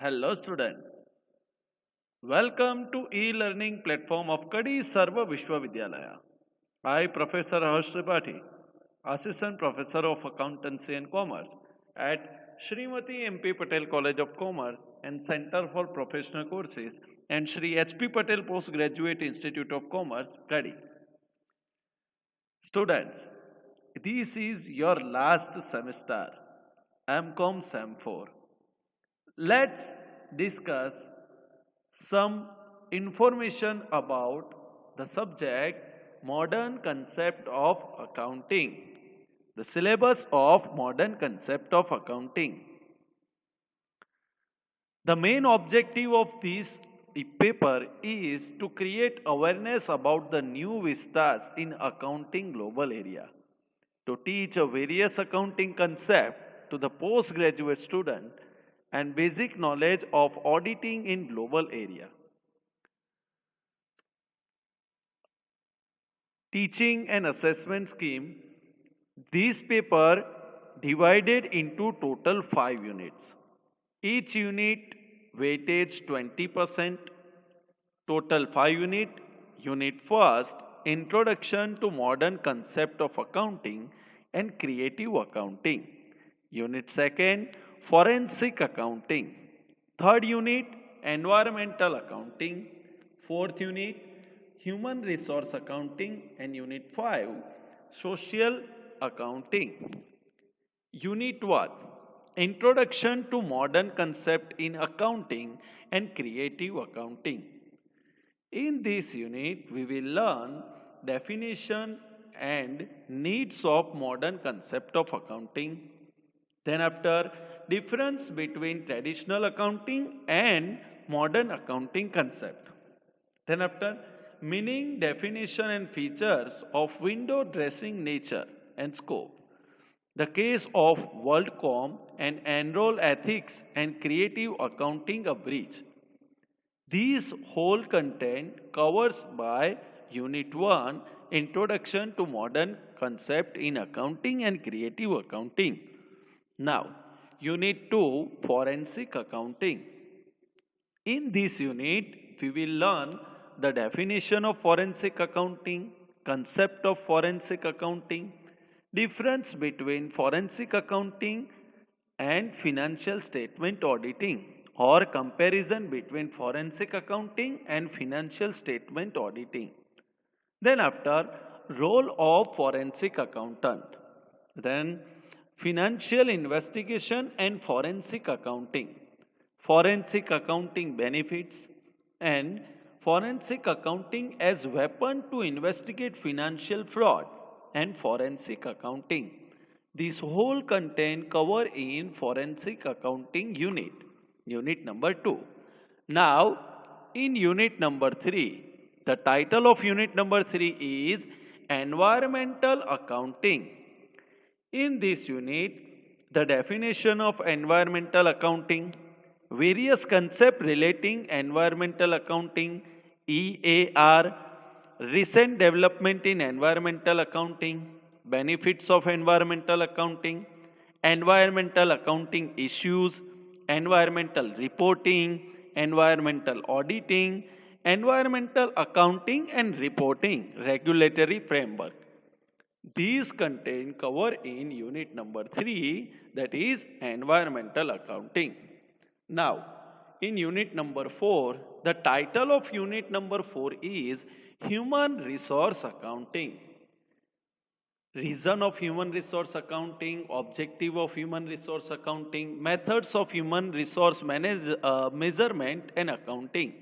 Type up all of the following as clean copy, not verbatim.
Hello students. Welcome to e-learning platform of Kadi Sarva Vishwavidyalaya. I Professor Harsh Tripathi, Assistant Professor of Accountancy and Commerce at Srimati MP Patel College of Commerce and Center for Professional Courses and Sri HP Patel Postgraduate Institute of Commerce, Kadi. Students, this is your last semester, MCOM SEM 4. Let's discuss some information about the subject modern concept of accounting, the syllabus of modern concept of accounting. The main objective of this paper is to create awareness about the new vistas in accounting global area, to teach a various accounting concept to the postgraduate student and basic knowledge of auditing in global area. Teaching and assessment scheme. This paper divided into total 5 units. Each unit weightage 20%, total 5 unit. Unit first, introduction to modern concept of accounting and creative accounting. Unit second, forensic accounting. Third unit, environmental accounting. Fourth unit, human resource accounting. And unit 5, social accounting. Unit 1, introduction to modern concept in accounting and creative accounting. In this unit, we will learn definition and needs of modern concept of accounting. Then after, difference between traditional accounting and modern accounting concept. Then after, meaning, definition and features of window dressing nature and scope. The case of WorldCom and Enroll Ethics and Creative Accounting a breach. These whole content covers by Unit 1, Introduction to Modern Concept in Accounting and Creative Accounting. Now, Unit 2, Forensic Accounting. In this unit, we will learn the definition of forensic accounting, concept of forensic accounting, difference between forensic accounting and financial statement auditing, or comparison between forensic accounting and financial statement auditing. Then after, role of forensic accountant. Then financial investigation and forensic accounting, forensic accounting benefits, and forensic accounting as weapon to investigate financial fraud and forensic accounting. This whole content cover in forensic accounting unit, unit number 2. Now, in unit number 3, the title of unit number 3 is Environmental Accounting. In this unit, the definition of environmental accounting, various concepts relating environmental accounting, EAR, recent development in environmental accounting, benefits of environmental accounting issues, environmental reporting, environmental auditing, environmental accounting and reporting, regulatory framework. These content cover in unit number 3, that is environmental accounting. Now, in unit number 4, the title of unit number 4 is Human Resource Accounting. Reason of human resource accounting, objective of human resource accounting, methods of human resource measurement and accounting,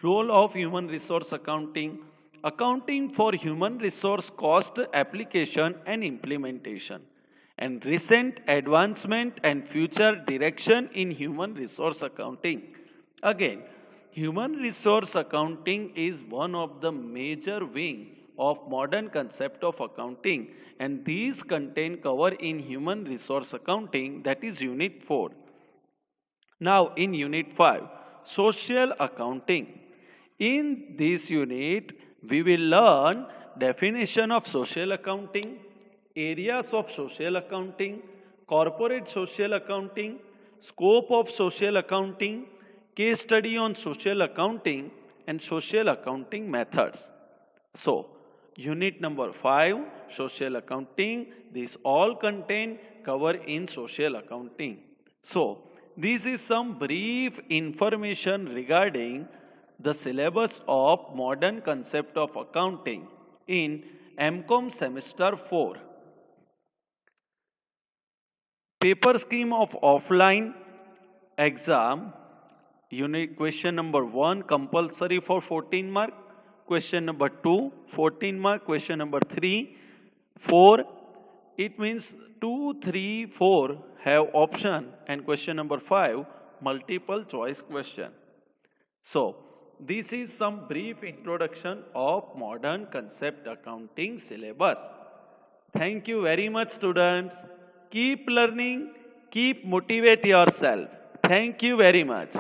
role of human resource accounting, accounting for human resource cost application and implementation, and recent advancement and future direction in human resource accounting. Again, human resource accounting is one of the major wing of modern concept of accounting, and these content cover in human resource accounting, that is unit 4. Now in unit 5, social accounting. In this unit, we will learn definition of social accounting, areas of social accounting, corporate social accounting, scope of social accounting, case study on social accounting, and social accounting methods. So, unit number 5, social accounting, these all contain cover in social accounting. So, this is some brief information regarding the syllabus of modern concept of accounting in MCOM semester 4. Paper scheme of offline exam, unit question number 1 compulsory for 14 mark, question number 2 14 mark, question number 3 4, it means 2, 3, 4 have option, and question number 5 multiple choice question. So, this is some brief introduction of modern concept accounting syllabus. Thank you very much, students. Keep learning, keep motivate yourself. Thank you very much.